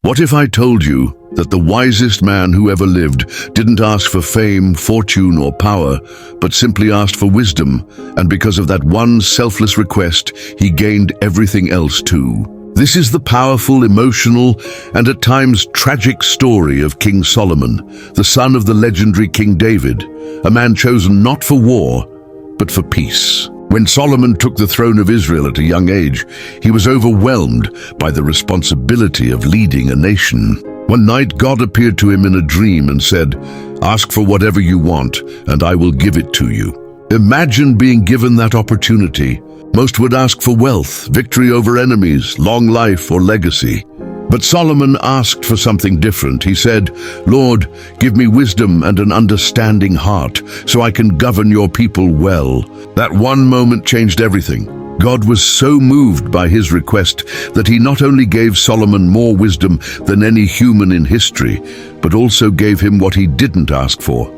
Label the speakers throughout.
Speaker 1: What if I told you that the wisest man who ever lived didn't ask for fame, fortune, or power, but simply asked for wisdom, and because of that one selfless request, he gained everything else too? This is the powerful, emotional, and at times tragic story of King Solomon, the son of the legendary King David, a man chosen not for war, but for peace. When Solomon took the throne of Israel at a young age, he was overwhelmed by the responsibility of leading a nation. One night, God appeared to him in a dream and said, "Ask for whatever you want, and I will give it to you." Imagine being given that opportunity. Most would ask for wealth, victory over enemies, long life, or legacy. But Solomon asked for something different. He said, "Lord, give me wisdom and an understanding heart, so I can govern your people well." That one moment changed everything. God was so moved by his request that he not only gave Solomon more wisdom than any human in history, but also gave him what he didn't ask for: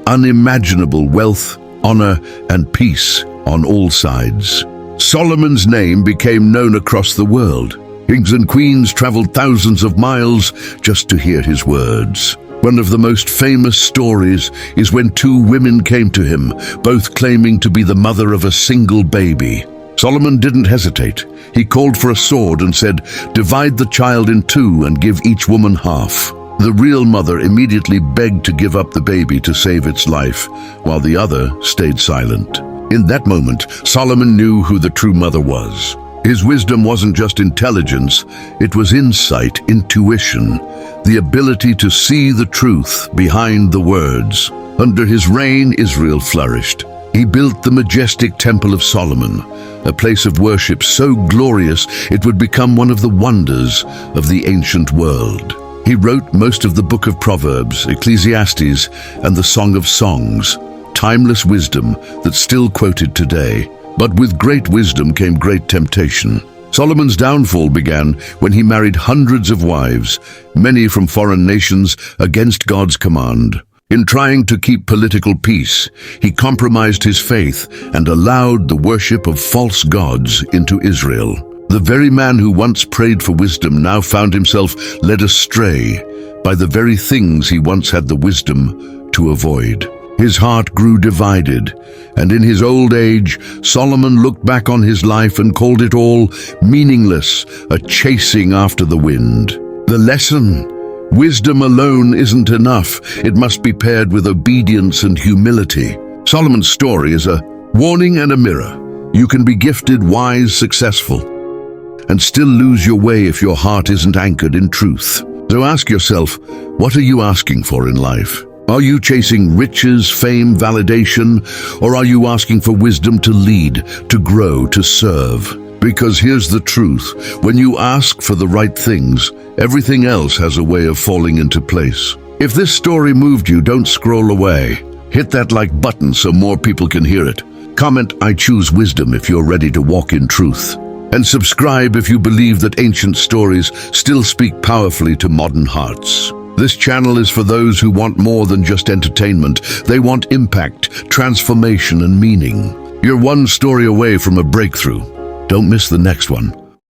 Speaker 1: unimaginable wealth, honor, and peace on all sides. Solomon's name became known across the world. Kings and queens traveled thousands of miles just to hear his words. One of the most famous stories is when two women came to him, both claiming to be the mother of a single baby. Solomon didn't hesitate. He called for a sword and said, "Divide the child in two and give each woman half." The real mother immediately begged to give up the baby to save its life, while the other stayed silent. In that moment, Solomon knew who the true mother was. His wisdom wasn't just intelligence, it was insight, intuition, the ability to see the truth behind the words. Under his reign, Israel flourished. He built the majestic Temple of Solomon, a place of worship so glorious it would become one of the wonders of the ancient world. He wrote most of the Book of Proverbs, Ecclesiastes, and the Song of Songs, timeless wisdom that's still quoted today. But with great wisdom came great temptation. Solomon's downfall began when he married hundreds of wives, many from foreign nations, against God's command. In trying to keep political peace, he compromised his faith and allowed the worship of false gods into Israel. The very man who once prayed for wisdom now found himself led astray by the very things he once had the wisdom to avoid. His heart grew divided, and in his old age, Solomon looked back on his life and called it all meaningless, a chasing after the wind. The lesson: wisdom alone isn't enough. It must be paired with obedience and humility. Solomon's story is a warning and a mirror. You can be gifted, wise, successful, and still lose your way if your heart isn't anchored in truth. So ask yourself, what are you asking for in life? Are you chasing riches, fame, validation, or are you asking for wisdom to lead, to grow, to serve? Because here's the truth: when you ask for the right things, everything else has a way of falling into place. If this story moved you, don't scroll away. Hit that like button so more people can hear it. Comment, "I choose wisdom," if you're ready to walk in truth. And subscribe if you believe that ancient stories still speak powerfully to modern hearts. This channel is for those who want more than just entertainment. They want impact, transformation, and meaning. You're one story away from a breakthrough. Don't miss the next one.